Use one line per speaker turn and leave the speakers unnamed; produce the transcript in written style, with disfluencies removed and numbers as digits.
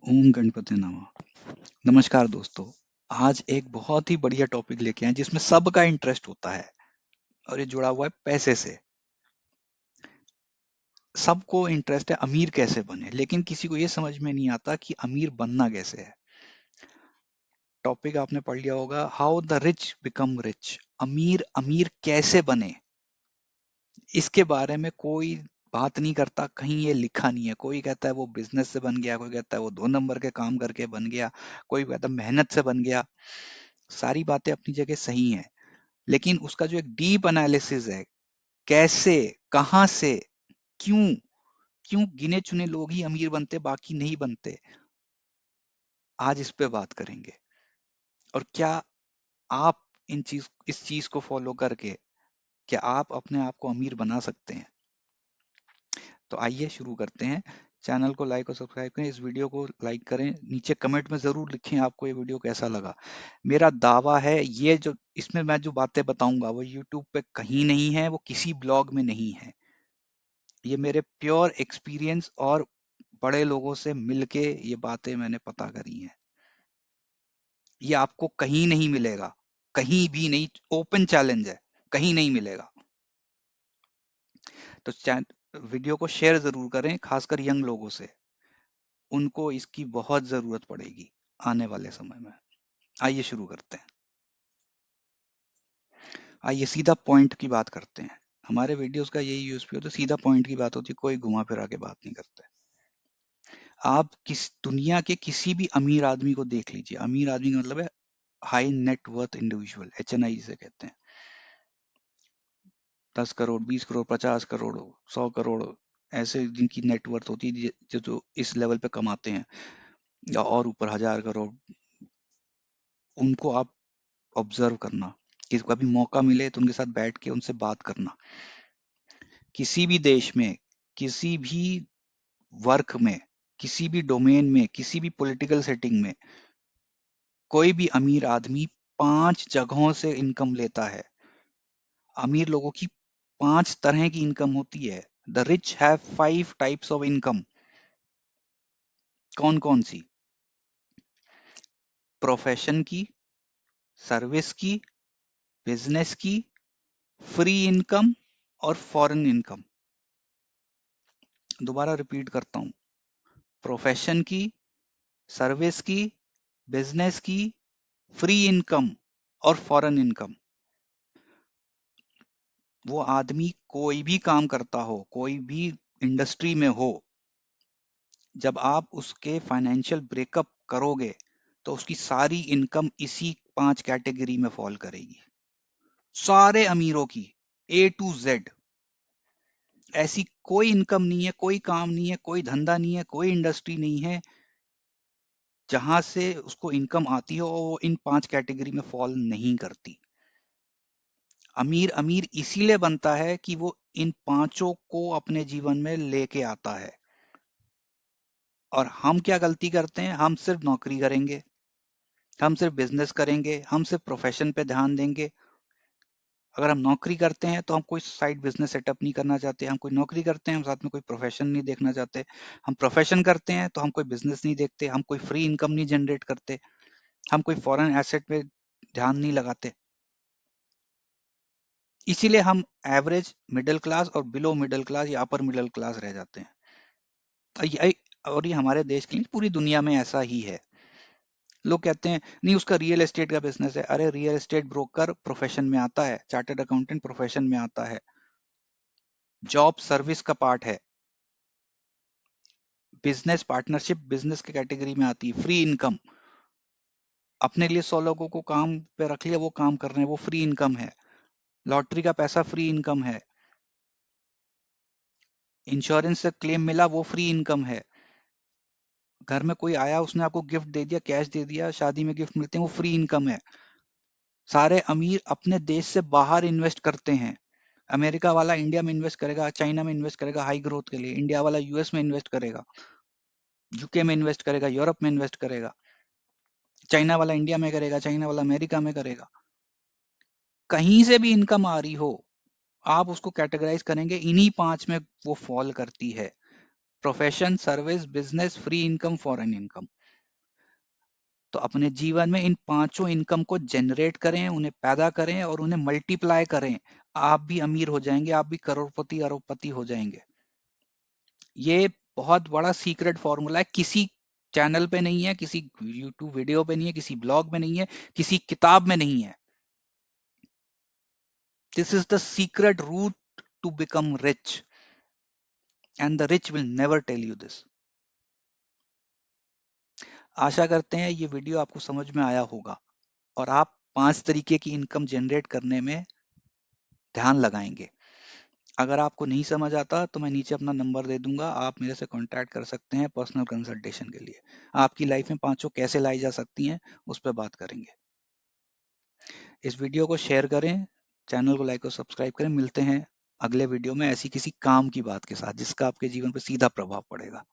ओम गणपति नमः। नमस्कार दोस्तों। आज एक बहुत ही बढ़िया टॉपिक लेके आए जिसमें सबका इंटरेस्ट होता है और ये जुड़ा हुआ है पैसे से। सबको इंटरेस्ट है अमीर कैसे बने, लेकिन किसी को ये समझ में नहीं आता कि अमीर बनना कैसे है। टॉपिक आपने पढ़ लिया होगा, how the rich become rich. अमीर अमीर कैसे बने, इसके बारे में कोई बात नहीं करता, कहीं ये लिखा नहीं है। कोई कहता है वो बिजनेस से बन गया, कोई कहता है वो 2 नंबर के काम करके बन गया, कोई कहता है मेहनत से बन गया। सारी बातें अपनी जगह सही हैं, लेकिन उसका जो एक डीप एनालिसिस है, कैसे, कहां से, क्यों, क्यों गिने चुने लोग ही अमीर बनते बाकी नहीं बनते, आज इस पे बात करेंगे। और क्या आप इस चीज को फॉलो करके क्या आप अपने आप को अमीर बना सकते हैं। तो आइए शुरू करते हैं। चैनल को लाइक और सब्सक्राइब करें, इस वीडियो को लाइक करें, नीचे कमेंट में जरूर लिखें आपको ये वीडियो कैसा लगा। मेरा दावा है ये जो इसमें मैं जो बातें बताऊंगा वो यूट्यूब पे कहीं नहीं है, वो किसी ब्लॉग में नहीं है। ये मेरे प्योर एक्सपीरियंस और बड़े लोगों से मिलके ये बातें मैंने पता करी हैं। ये आपको कहीं नहीं मिलेगा, कहीं भी नहीं। ओपन चैलेंज है, कहीं नहीं मिलेगा। तो वीडियो को शेयर जरूर करें, खासकर यंग लोगों से। उनको इसकी बहुत जरूरत पड़ेगी आने वाले समय में। आइए शुरू करते हैं। आइए सीधा पॉइंट की बात करते हैं। हमारे वीडियोस का यही यूएसपी होता है, सीधा पॉइंट की बात होती है, कोई घुमा फिरा के बात नहीं करते। आप किस दुनिया के किसी भी अमीर आदमी को देख लीजिए। अमीर आदमी का मतलब है high net worth individual, HNI से कहते हैं। 10 करोड़, 20 करोड़, 50 करोड़, 100 करोड़, ऐसे जिनकी नेटवर्थ होती है, जो इस लेवल पे कमाते हैं, या और ऊपर 1000 करोड़। उनको आप ऑब्जर्व करना, कि कभी मौका मिले तो उनके साथ बैठ के उनसे बात करना। किसी भी देश में, किसी भी वर्क में, किसी भी डोमेन में, किसी भी पॉलिटिकल सेटिंग में, कोई भी अमीर आदमी 5 जगहों से इनकम लेता है। अमीर लोगों की 5 तरह की इनकम होती है। The rich have 5 types of income. कौन कौन सी? प्रोफेशन की, सर्विस की, बिजनेस की, फ्री इनकम और फॉरेन इनकम। दोबारा रिपीट करता हूं। प्रोफेशन की, सर्विस की, बिजनेस की, फ्री इनकम और फॉरेन इनकम। वो आदमी कोई भी काम करता हो, कोई भी इंडस्ट्री में हो, जब आप उसके फाइनेंशियल ब्रेकअप करोगे तो उसकी सारी इनकम इसी 5 कैटेगरी में फॉल करेगी। सारे अमीरों की, A to Z। ऐसी कोई इनकम नहीं है, कोई काम नहीं है, कोई धंधा नहीं है, कोई इंडस्ट्री नहीं है जहां से उसको इनकम आती हो और वो इन 5 कैटेगरी में फॉल नहीं करती। अमीर अमीर इसीलिए बनता है कि वो इन पांचों को अपने जीवन में लेके आता है। और हम क्या गलती करते हैं? हम सिर्फ नौकरी करेंगे, हम सिर्फ बिजनेस करेंगे, हम सिर्फ प्रोफेशन पे ध्यान देंगे। अगर हम नौकरी करते हैं तो हम कोई साइड बिजनेस सेटअप नहीं करना चाहते। हम कोई नौकरी करते हैं, हम साथ में कोई प्रोफेशन नहीं देखना चाहते। हम प्रोफेशन करते हैं तो हम कोई बिजनेस नहीं देखते, हम कोई फ्री इनकम नहीं जनरेट करते, हम कोई फॉरेन एसेट पे ध्यान नहीं लगाते। इसीलिए हम एवरेज, मिडिल क्लास और बिलो मिडिल क्लास या अपर मिडिल क्लास रह जाते हैं। और ये हमारे देश के लिए, पूरी दुनिया में ऐसा ही है। लोग कहते हैं नहीं उसका रियल एस्टेट का बिजनेस है। अरे रियल एस्टेट ब्रोकर प्रोफेशन में आता है, चार्टर्ड अकाउंटेंट प्रोफेशन में आता है, जॉब सर्विस का पार्ट है। बिजनेस पार्टनरशिप बिजनेस की कैटेगरी में आती है। फ्री इनकम, अपने लिए 100 लोगों को काम पे रख लिया, वो काम कर रहे हैं, वो फ्री इनकम है। लॉटरी का पैसा फ्री इनकम है। इंश्योरेंस से क्लेम मिला, वो फ्री इनकम है। घर में कोई आया, उसने आपको गिफ्ट दे दिया, कैश दे दिया, शादी में गिफ्ट मिलते हैं, वो फ्री इनकम है। सारे अमीर अपने देश से बाहर इन्वेस्ट करते हैं। अमेरिका वाला इंडिया में इन्वेस्ट करेगा, चाइना में इन्वेस्ट करेगा हाई ग्रोथ के लिए। इंडिया वाला यूएस में इन्वेस्ट करेगा, यूके में इन्वेस्ट करेगा, यूरोप में इन्वेस्ट करेगा। चाइना वाला इंडिया में करेगा, चाइना वाला अमेरिका में करेगा। कहीं से भी इनकम आ रही हो, आप उसको कैटेगराइज करेंगे इन्हीं 5 में वो फॉल करती है। Profession, service, business, free income, foreign income. तो अपने जीवन में इन पांचों इनकम को जनरेट करें, उन्हें पैदा करें और उन्हें मल्टीप्लाई करें। आप भी अमीर हो जाएंगे, आप भी करोड़पति अरबपति हो जाएंगे। ये बहुत बड़ा सीक्रेट फॉर्मूला है, किसी चैनल पे नहीं है, किसी यूट्यूब वीडियो पे नहीं है, किसी ब्लॉग में नहीं है, किसी किताब में नहीं है। This is the secret route to become rich, and the rich will never tell you this. आशा करते हैं ये वीडियो आपको समझ में आया होगा और आप 5 तरीके की इनकम जनरेट करने में ध्यान लगाएंगे। अगर आपको नहीं समझ आता तो मैं नीचे अपना नंबर दे दूंगा, आप मेरे से कांटेक्ट कर सकते हैं पर्सनल कंसल्टेशन के लिए। आपकी लाइफ में पांचों कैसे लाई जा सकती हैं उस पर बात करेंगे। इस वीडियो को शेयर करें, चैनल को लाइक और सब्सक्राइब करें। मिलते हैं अगले वीडियो में ऐसी किसी काम की बात के साथ जिसका आपके जीवन पर सीधा प्रभाव पड़ेगा।